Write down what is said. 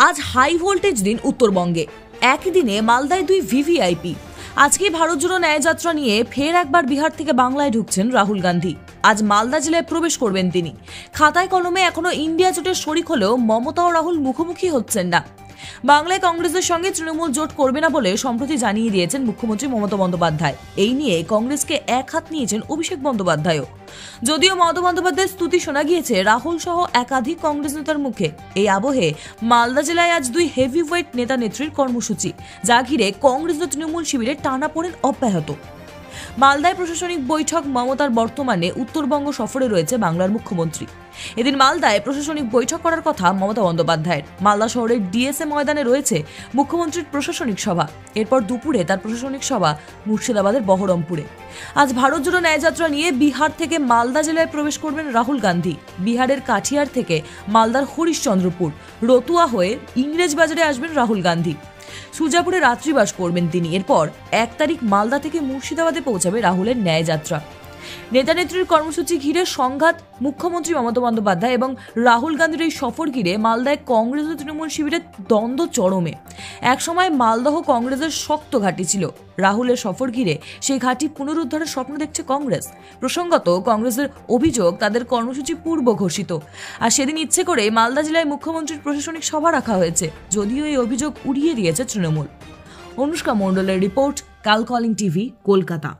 আজ high voltage দিন উত্তরবঙ্গে। একই দিনে মালদায় দুই ভিভিআইপি। আজকে ভারত জোড়ো ন্যায়যাত্রা নিয়ে ফের একবার বিহার থেকে বাংলায় ঢুকছেন রাহুল গান্ধী। আজ মালদা জেলায় প্রবেশ করবেন তিনি। খাতায় কলমে এখনো ইন্ডিয়া জোটের শরিক হলেও মমতা ও রাহুল মুখোমুখি হচ্ছেন না। বাংলায় কংগ্রেসের সঙ্গে তৃণমূল জোট করবে না বলে সম্প্রতি জানিয়ে দিয়েছেন মুখ্যমন্ত্রী মমতা বন্দ্যোপাধ্যায়। এই নিয়ে কংগ্রেসকে এক হাত নিয়েছেন অভিষেক বন্দ্যোপাধ্যায়ও। যদিও মমতা বন্দ্যোপাধ্যায়ের স্তুতি শোনা গিয়েছে রাহুল সহ একাধিক কংগ্রেস নেতার মুখে। এই আবহে মালদা জেলায় আজ দুই হেভিওয়েট নেতা নেত্রীর কর্মসূচি, যা ঘিরে কংগ্রেস ও তৃণমূল শিবিরে টানাপোড়েন অব্যাহত। মালদায় প্রশাসনিক বৈঠক। মমতার বর্তমানে উত্তরবঙ্গ সফরে রয়েছে বাংলার মুখ্যমন্ত্রী। এদিন মালদায় প্রশাসনিক বৈঠক করার কথা মমতা বন্দ্যোপাধ্যায়ের। মালদা শহরের ডিএসএ ময়দানে রয়েছে মুখ্যমন্ত্রীর প্রশাসনিক সভা। এরপর দুপুরে তার প্রশাসনিক সভা মুর্শিদাবাদের বহরমপুরে। আজ ভারত জোড়ো ন্যায়যাত্রা নিয়ে বিহার থেকে মালদা জেলায় প্রবেশ করবেন রাহুল গান্ধী। বিহারের কাঠিয়ার থেকে মালদার হরিশ্চন্দ্রপুর, রতুয়া হয়ে ইংরেজবাজারে আসবেন রাহুল গান্ধী। সুজাপুরে রাত্রিবাস করবেন তিনি। এরপর 1 তারিখ মালদা থেকে মুর্শিদাবাদে পৌঁছাবে রাহুলের ন্যায়যাত্রা। নেতা নেত্রীর কর্মসূচি ঘিরে সংঘাত। মুখ্যমন্ত্রী মমতা বন্দ্যোপাধ্যায় এবং রাহুল গান্ধীর এই সফর ঘিরে মালদায় কংগ্রেস ও তৃণমূল শিবিরের দ্বন্দ্ব চরমে। একসময় মালদহ কংগ্রেসের শক্ত ঘাঁটি ছিল। রাহুলের সফর ঘিরে সেই ঘাঁটি পুনরুদ্ধারের স্বপ্ন দেখছে কংগ্রেস। প্রসঙ্গত, কংগ্রেসের অভিযোগ তাদের কর্মসূচি পূর্ব ঘোষিত, আর সেদিন ইচ্ছে করে মালদা জেলায় মুখ্যমন্ত্রীর প্রশাসনিক সভা রাখা হয়েছে। যদিও এই অভিযোগ উড়িয়ে দিয়েছে তৃণমূল। অনুষ্কা মণ্ডলের রিপোর্ট, কাল কলিং টিভি, কলকাতা।